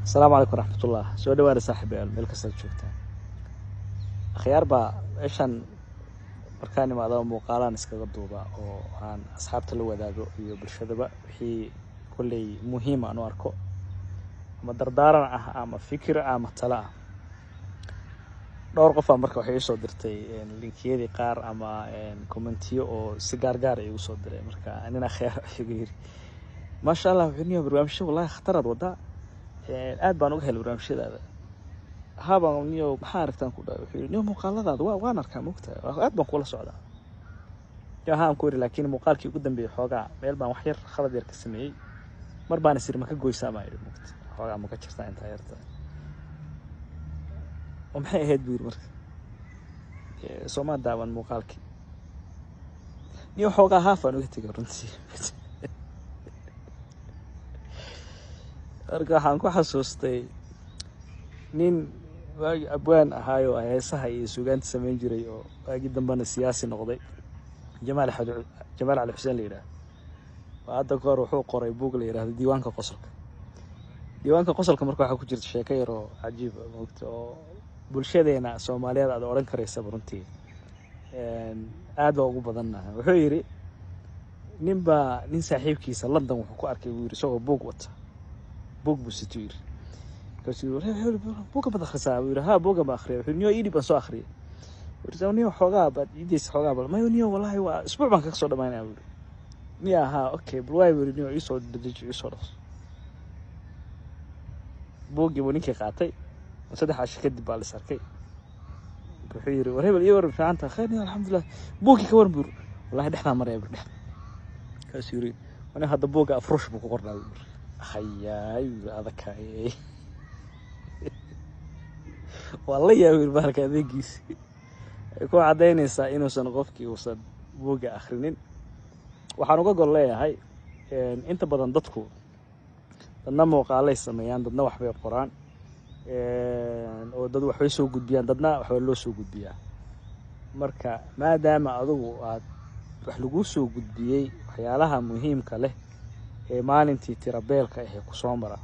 السلام عليكم ورحمة الله. سؤال وارد صاحب الملك السلجوكتان خيار با إيشان مركاني ما ذا مقالان إسكاقدوبا أو عن أصحاب تلو ذاقو iyo bulshadaba wixii kulli muhiim aan u arko ama dardaaran ah ama fikir ama tala dhowr qof marka waxay soo dirtay linkiyadii qaar ama commentiyo oo si gaar ay u soo diray marka anina khayr xigir ma sha Allah wixii barnaamijyo wallahi khatarad wada aad baan uga helay barnaamijyada habaan niyo maxaa aragtaan ku dhaw wixii niyo muuqaaladaada waan arkaa mugtaa aad baan kula socdaa yahaan ku iri laakiin muuqaalkii ugu dambeeyay xoogaa meel baan wax yar khalad yar ka sameeyay mar baan isir ma ka goysaa ma iri mugtaa xoogaa ma ka jirtaa inta yarta maxay ahayd buur marka Soomaa daawan muuqaalkii niyo xoogaa haafan uga tagay runtii arka waxaan ku xasuustay nin waagi abwaan ahaayo heesaha iyo suugaanta sameyn jiray oo waagi dambana siyaasi noqday Jamaal Ali Xuseen leeyahay hadda goor wuxuu qoray buug la yiraahdo diiwaanka qosolka marka waxa ku jirta sheeko yar oo cajiib ah oo bulshadeena Soomaaliyeed aad oran karaysa runtii aad ugu badanahay wuxuu yiri nin saaxiibkiisa London wuxuu ku arkay wiil isagoo buug wata buug busitir kasii buug bad akhrisaa wiil ha buug ma akhriyo wuxuu niyo idib soo akhriyo wuxuu niyo xogaa bad idis xogaa bal ma niyo wallahi waa isbuuc baan ka soo dhamaynaa wiil niyo ha okay bal way wiil niyo isoo dedeji isoo dhaqso buugi ninkii qaatay saddex ash kadib baa la sarkay wuxuu yiri war hebel iyo war fiicanta khayr alxamdulillah buugi ka war bur wallahi dhaxna maray bur dhax kasii yiri wana hadda buuga afrush buu ku qornaa hayaay adakaay wallahi yaa wiil barka adeegiis ku cadeynaysa inuusan qofkii uusan buuga akhrinin waxaan uga gol leeyahay inta badan dadku dadna muuqaalay sameeyaan dadna wax bay qoraan oo dad wax way soo gudbiyaan dadna wax loo soo gudbiyaa marka maadaama adigu aad wax lagu soo gudbiyay waxyaalaha muhiimka leh ee maalintii tirabeelka ah ku soo mara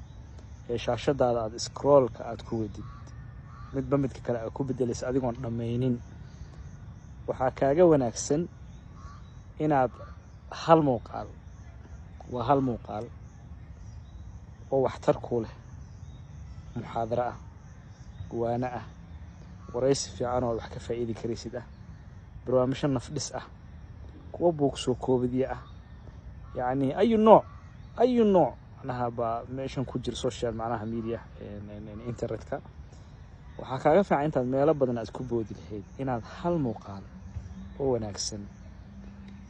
ee shaashadaada aad scrollka aad ku wadid midba midka kale ku bedelaysa adigoon dhameynin waxa kaaga wanaagsan inaad hal muuqaal oo waxtar ku leh muxaadara ah waana ah waraysi fiican oo wax ka faa'iidi karaysid ah barnaamijyo nafdhis ah kuwa buug soo koobadiya ah يعني أي نوع أنا هبا ماشان كوجر سوشيال معناها ميديا إنترنت كا وحكاية في عين تدمير بدنا أذكر بودي الحين إن هذا المقال هو ناقصن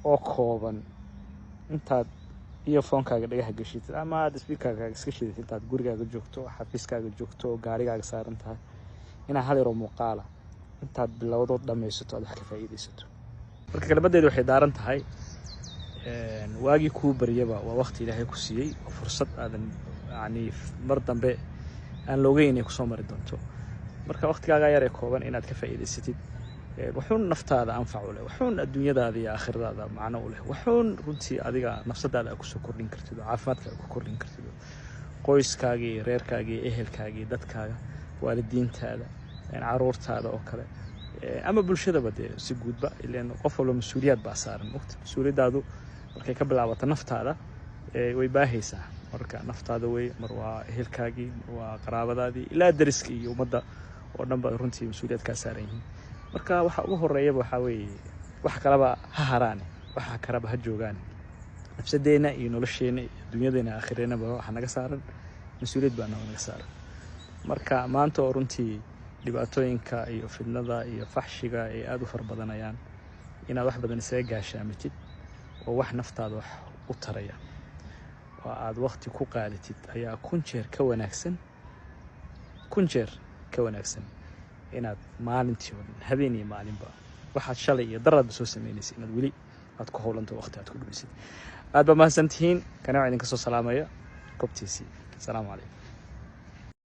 أو خوبا أنت إيرفون كاجد إيه هجشيت أما دسبيكا كاجد سكشيت أنت تقول كاجد جوكتو حفيز كاجد جوكتو قاري كاجد صار أنت إن هذا رو مقالة أنت باللوضو دم يسوتو هذا حكي فايدة يسوتو لكن بدي يروح يدار أنت هاي واجي كوبر يبا ووقت إلهي كسيء وفرصة هذا يعني مرة بي أن لوجين يكسر مردونتو مركا وقت كاجا يركوبان إن أتكفى ستيد وحون نفط هذا أنفع له وحون الدنيا هذه آخر هذا معنا له وحون رنتي هذا نفس هذا كسر كورين كرتدو عافات كورين كرتدو قويس كاجي رير كاجي إهل كاجي دت كاجا والدين هذا يعني عرورت هذا وكذا أما بالشدة بدي سجود بقى لأنه قفلوا مسؤوليات بأسار وقت مسؤوليات هذا markay ka bilaabato naftaada way baahaysaa marka naftaada way marwaa ehelkaagi waa qaraabadaadii ilaa dariskii iyo umada oo dhanba runtii mas'uuliyad ka saaran yihiin marka waxa ugu horeeya waxa weey wax kalaba ha haraane waxa karaba ha joogaan nafsadeena iyo nolosheena dunyadeena aakhirena waxa naga saaran mas'uuliyad baa naga saaran marka maanta oo runtii dhibaatooyinka iyo fidnada iyo faxshiga ay aad u farbadanayaan inaad wax badan isaga gaashaamtid oo wax naftaada wax u taraya oo aad waqti ku qaadatid ayaa kun jeer ka wanaagsan inaad maalintii habeenii maalinba waxaad shalay iyo darad soo sameynaysid inaad wali aad ku howlanto waqti aad ku dhumisid aad ba mahadsantihiin kana idin ka soo salaamaya goobtiisii assalaamu calaykum